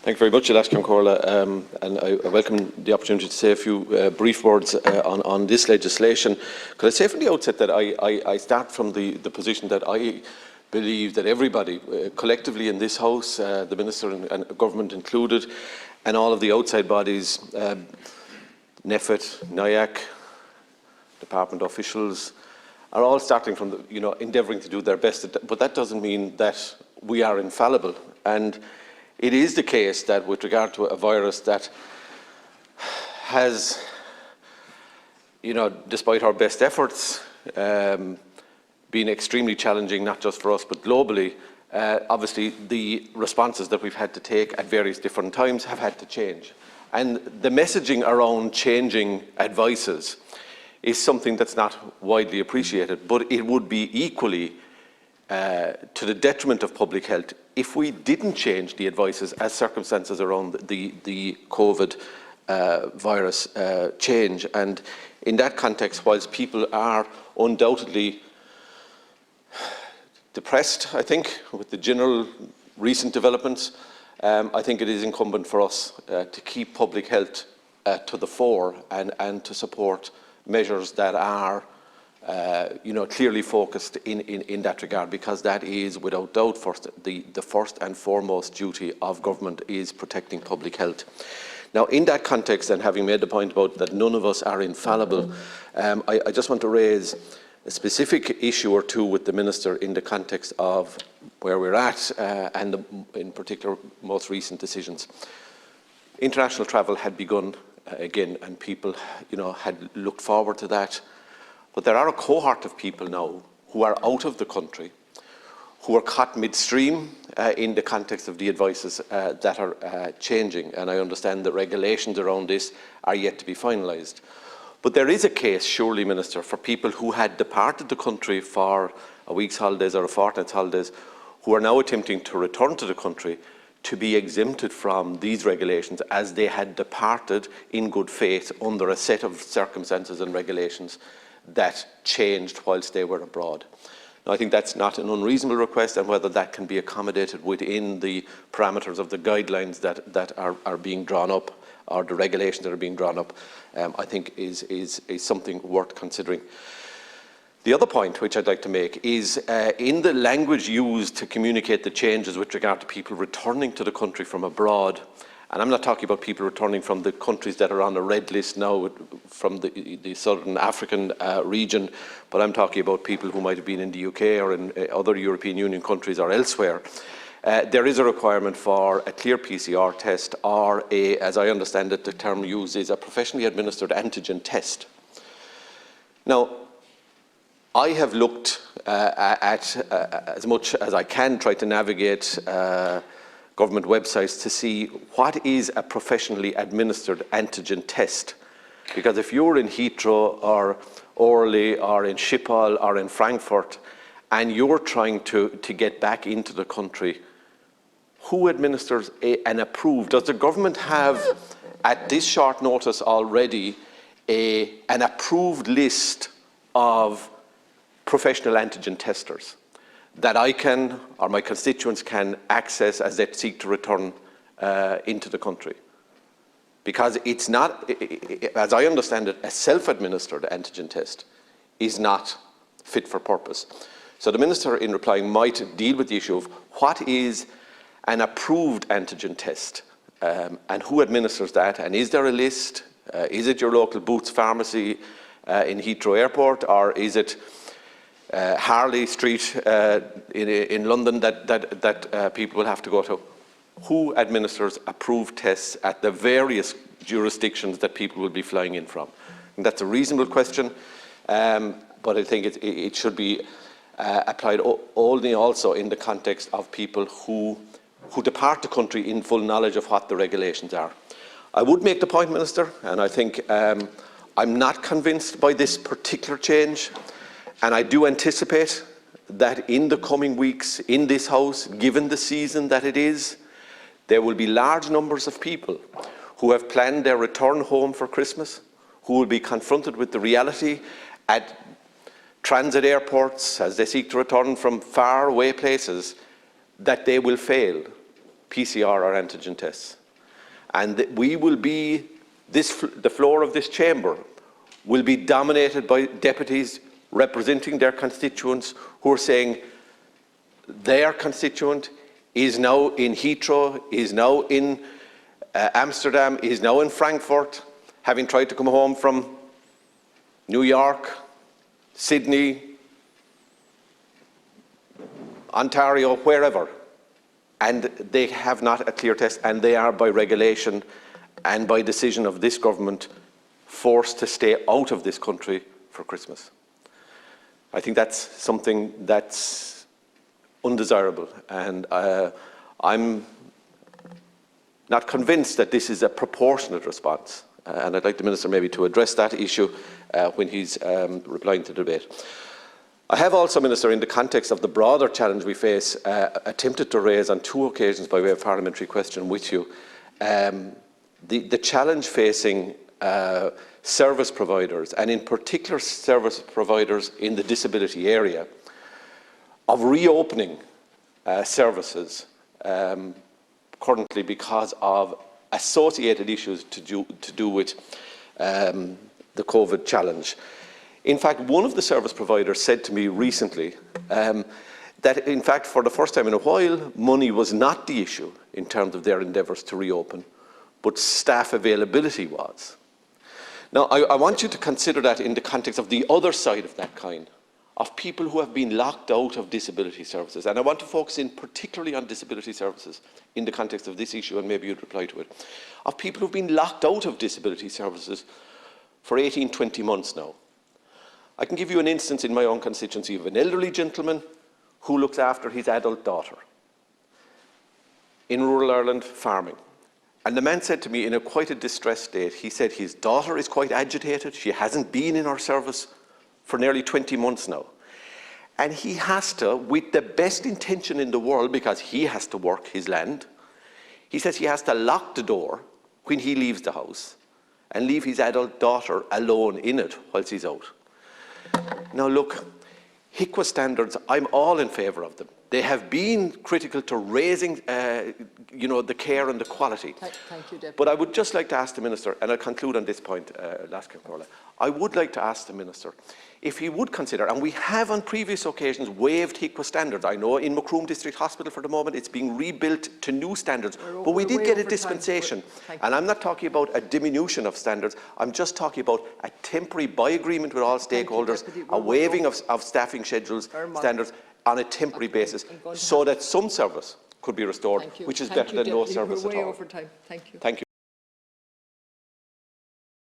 Thank you very much, Alaskan Corla, and I welcome the opportunity to say a few brief words on this legislation. Could I say from the outset that I start from the position that I believe that everybody, collectively in this House, the Minister and Government included, and all of the outside bodies, NEFIT, NIAC, Department officials, are all starting from endeavouring to do their best. But that doesn't mean that we are infallible. And it is the case that with regard to a virus that has, despite our best efforts, been extremely challenging, not just for us, but globally, obviously the responses that we've had to take at various different times have had to change. And the messaging around changing advices is something that's not widely appreciated, but it would be equally to the detriment of public health if we didn't change the advices as circumstances around the COVID virus change. And in that context, whilst people are undoubtedly depressed, I think, with the general recent developments, I think it is incumbent for us to keep public health to the fore and to support measures that are clearly focused in that regard, because that is without doubt the first and foremost duty of government is protecting public health. Now, in that context, and having made the point about that none of us are infallible, I just want to raise a specific issue or two with the Minister in the context of where we're at and in particular most recent decisions. International travel had begun again, and people had looked forward to that. But there are a cohort of people now who are out of the country, who are caught midstream in the context of the advices that are changing. And I understand that regulations around this are yet to be finalised. But there is a case, surely, Minister, for people who had departed the country for a week's holidays or a fortnight's holidays, who are now attempting to return to the country, to be exempted from these regulations as they had departed in good faith under a set of circumstances and regulations that changed whilst they were abroad. Now, I think that's not an unreasonable request, and whether that can be accommodated within the parameters of the guidelines that are being drawn up, or the regulations that are being drawn up, I think is something worth considering. The other point which I'd like to make is in the language used to communicate the changes with regard to people returning to the country from abroad, and I'm not talking about people returning from the countries that are on the red list now, from the southern African region, but I'm talking about people who might have been in the UK or in other European Union countries or elsewhere. There is a requirement for a clear PCR test, or as I understand it, the term used is a professionally administered antigen test. Now, I have looked at as much as I can, try to navigate government websites to see what is a professionally administered antigen test. Because if you're in Heathrow or Orly or in Schiphol or in Frankfurt and you're trying to get back into the country, who administers an approved? Does the government have, at this short notice already, an approved list of professional antigen testers that I can, or my constituents can, access as they seek to return into the country? Because it's not, as I understand it, a self-administered antigen test is not fit for purpose. So the Minister, in replying, might deal with the issue of what is an approved antigen test and who administers that, and is there a list? Is it your local Boots pharmacy in Heathrow Airport, or is it Harley Street in London that people will have to go to? Who administers approved tests at the various jurisdictions that people will be flying in from? And that's a reasonable question, but I think it should be applied only also in the context of people who depart the country in full knowledge of what the regulations are. I would make the point, Minister, and I think I'm not convinced by this particular change. And I do anticipate that in the coming weeks in this House, given the season that it is, there will be large numbers of people who have planned their return home for Christmas, who will be confronted with the reality at transit airports as they seek to return from far away places, that they will fail PCR or antigen tests. And we will be, the floor of this chamber will be dominated by deputies representing their constituents who are saying their constituent is now in Heathrow, is now in Amsterdam, is now in Frankfurt, having tried to come home from New York, Sydney, Ontario, wherever, and they have not a clear test, and they are by regulation and by decision of this government forced to stay out of this country for Christmas. I think that's something that's undesirable, and I'm not convinced that this is a proportionate response. And I'd like the Minister maybe to address that issue when he's replying to the debate. I have also, Minister, in the context of the broader challenge we face, attempted to raise on 2 occasions by way of parliamentary question with you the challenge facing service providers, and in particular service providers in the disability area, of reopening services currently because of associated issues to do with the COVID challenge. In fact, one of the service providers said to me recently that, in fact, for the first time in a while, money was not the issue in terms of their endeavours to reopen, but staff availability was. Now, I want you to consider that in the context of the other side of that coin, of people who have been locked out of disability services. And I want to focus in particularly on disability services in the context of this issue, and maybe you'd reply to it. Of people who've been locked out of disability services for 18, 20 months now. I can give you an instance in my own constituency of an elderly gentleman who looks after his adult daughter in rural Ireland, farming. And the man said to me in quite a distressed state, he said his daughter is quite agitated. She hasn't been in our service for nearly 20 months now. And he has to, with the best intention in the world, because he has to work his land, he says he has to lock the door when he leaves the house and leave his adult daughter alone in it whilst he's out. Now look, HICWA standards, I'm all in favour of them. They have been critical to raising, the care and the quality. Thank you, Deputy. But I would just like to ask the Minister, and I'll conclude on this point, I would like to ask the Minister if he would consider, and we have on previous occasions waived HICWA standards. I know in Macroom District Hospital for the moment it's being rebuilt to new standards, but we did get a dispensation. And I'm not talking about a diminution of standards, I'm just talking about a temporary, by agreement with all stakeholders, a waiving of staffing schedules, standards on a temporary basis, so that some service could be restored, which is better than no service at all. We're way over time. Thank you. Thank you.